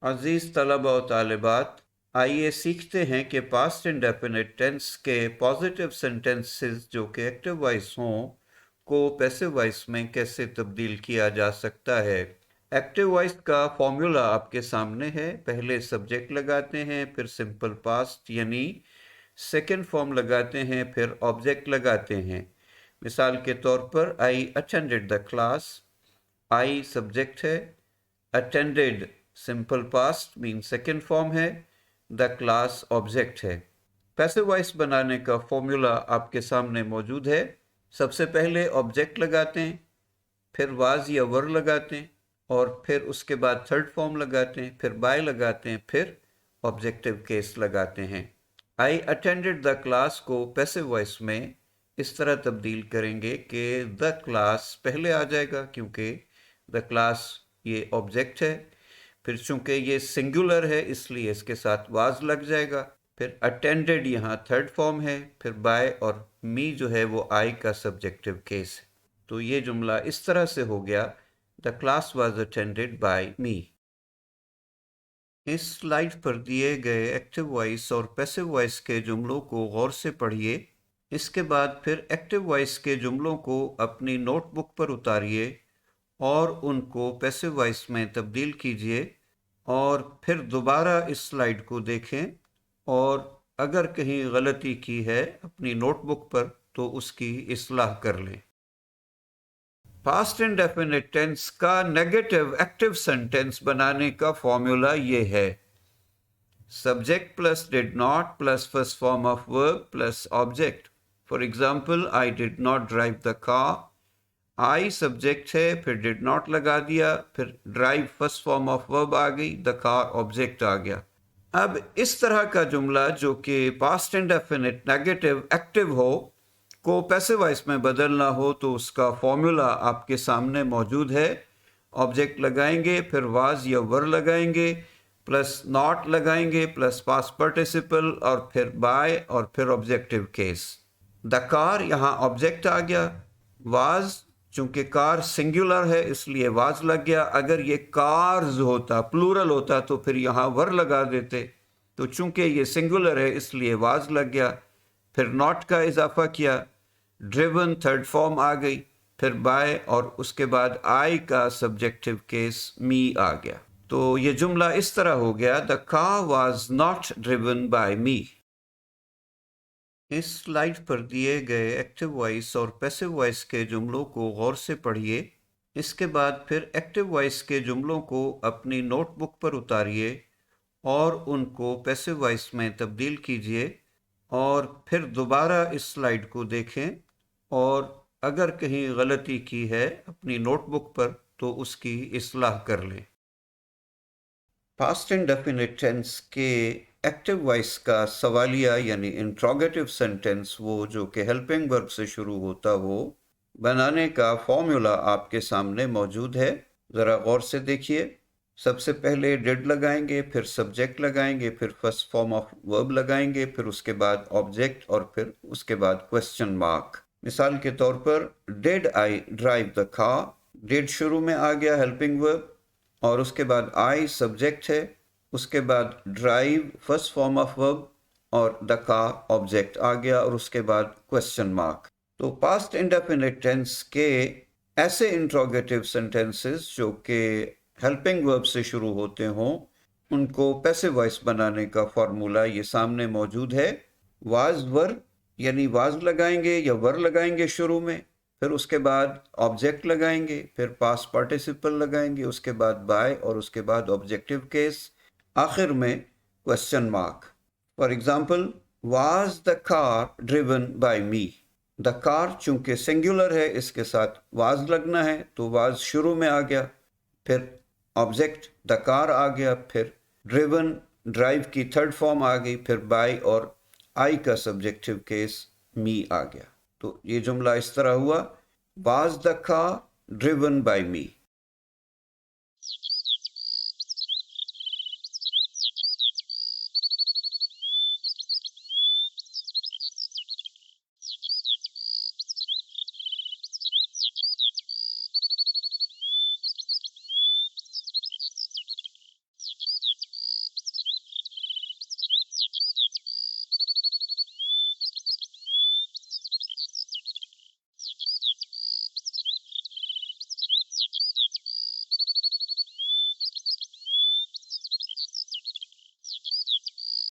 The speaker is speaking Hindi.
अजीज़ तलबा और तालिबात, आइए सीखते हैं कि पास्ट इंडेफिनिट टेंस के पॉजिटिव सेंटेंसेस जो कि एक्टिव वॉइस हों को पैसिव वॉइस में कैसे तब्दील किया जा सकता है। एक्टिव वॉइस का फॉर्मूला आपके सामने है। पहले सब्जेक्ट लगाते हैं, फिर सिंपल पास्ट यानी सेकेंड फॉर्म लगाते हैं, फिर ऑब्जेक्ट लगाते हैं। मिसाल के तौर पर I attended the class, I subject है, attended simple past mean second form है, द क्लास ऑब्जेक्ट है। पैसिव वॉइस बनाने का फॉर्मूला आपके सामने मौजूद है। सबसे पहले ऑब्जेक्ट लगाते हैं, फिर वाज या वर लगाते हैं, और फिर उसके बाद थर्ड फॉर्म लगाते हैं, फिर बाय लगाते हैं, फिर ऑब्जेक्टिव केस लगाते हैं। आई अटेंडेड द क्लास को पैसिव वॉइस में इस तरह तब्दील करेंगे कि द क्लास पहले आ जाएगा क्योंकि द क्लास ये ऑब्जेक्ट है, फिर चूंकि ये सिंगुलर है इसलिए इसके साथ वाज लग जाएगा, फिर अटेंडेड यहाँ थर्ड फॉर्म है, फिर बाय और मी जो है वो आई का सब्जेक्टिव केस है। तो ये जुमला इस तरह से हो गया, the class was attended by me. इस स्लाइड पर दिए गए एक्टिव वॉइस और पैसिव वॉइस के जुमलों को गौर से पढ़िए। इसके बाद फिर एक्टिव वॉइस के जुमलों को अपनी नोटबुक पर उतारिए और उनको पैसिव वॉइस में तब्दील कीजिए, और फिर दोबारा इस स्लाइड को देखें और अगर कहीं गलती की है अपनी नोटबुक पर तो उसकी इस्लाह कर लें। पास्ट इंडेफिनिट टेंस का नेगेटिव एक्टिव सेंटेंस बनाने का फॉर्मूला ये है: subject plus did not plus first form of verb plus object. For example, I did not drive the car. I subject है, फिर डिड नॉट लगा दिया, फिर drive first form of verb आ गई, द कार ऑब्जेक्ट आ गया। अब इस तरह का जुमला जो कि पास्ट इंडेफिनिट नेगेटिव एक्टिव हो को पैसिव वॉइस में बदलना हो तो उसका फॉर्मूला आपके सामने मौजूद है। ऑब्जेक्ट लगाएंगे, फिर वाज या वर लगाएंगे, प्लस नॉट लगाएंगे, प्लस पास्ट पार्टिसिपल, और फिर बाय, और फिर ऑब्जेक्टिव केस। द कार यहाँ ऑब्जेक्ट आ गया। वाज, चूंकि कार सिंगुलर है इसलिए वाज लग गया। अगर ये कार्स होता, प्लूरल होता, तो फिर यहाँ वर लगा देते। तो चूंकि ये सिंगुलर है इसलिए वाज लग गया। फिर नॉट का इजाफा किया, ड्रिवन थर्ड फॉर्म आ गई, फिर बाय, और उसके बाद आई का सब्जेक्टिव केस मी आ गया। तो ये जुमला इस तरह हो गया, the car was not driven by me. इस स्लाइड पर दिए गए एक्टिव वॉइस और पैसिव वॉइस के जुमलों को गौर से पढ़िए। इसके बाद फिर एक्टिव वॉइस के जुमलों को अपनी नोटबुक पर उतारिए और उनको पैसिव वॉइस में तब्दील कीजिए, और फिर दोबारा इस स्लाइड को देखें और अगर कहीं गलती की है अपनी नोटबुक पर तो उसकी इस्लाह कर लें। पास्ट इंडेफिनिट टेंस के एक्टिव वॉइस का सवालिया यानी इंट्रोगेटिव सेंटेंस, वो जो कि हेल्पिंग वर्ब से शुरू होता, वो बनाने का फॉर्मूला आपके सामने मौजूद है। ज़रा गौर से देखिए। सबसे पहले डिड लगाएंगे, फिर सब्जेक्ट लगाएंगे, फिर फर्स्ट फॉर्म ऑफ वर्ब लगाएंगे, फिर उसके बाद ऑब्जेक्ट, और फिर उसके बाद क्वेश्चन मार्क। मिसाल के तौर पर, did I drive the car. Did शुरू में आ गया हेल्पिंग वर्ब, और उसके बाद आई सब्जेक्ट है, उसके बाद drive first form of verb, और द कार ऑब्जेक्ट आ गया, और उसके बाद क्वेश्चन मार्क। तो पास्ट इंडेफिनिट टेंस के ऐसे इंट्रोगेटिव सेंटेंसेस जो कि हेल्पिंग वर्ब से शुरू होते हों उनको पैसिव वॉइस बनाने का फॉर्मूला ये सामने मौजूद है। वाज वर यानी वाज लगाएंगे या वर लगाएंगे शुरू में, फिर उसके बाद ऑब्जेक्ट लगाएंगे, फिर पास्ट पार्टिसिपल लगाएंगे, उसके बाद बाय, और उसके बाद ऑब्जेक्टिव केस, आखिर में question mark. For example, was the car driven by me. The car चूंकि सिंगुलर है इसके साथ वाज लगना है, तो वाज शुरू में आ गया, फिर ऑब्जेक्ट द कार आ गया, फिर ड्रिवन ड्राइव की थर्ड फॉर्म आ गई, फिर बाय और आई का सब्जेक्टिव केस मी आ गया। तो ये जुमला इस तरह हुआ, was the car driven by me.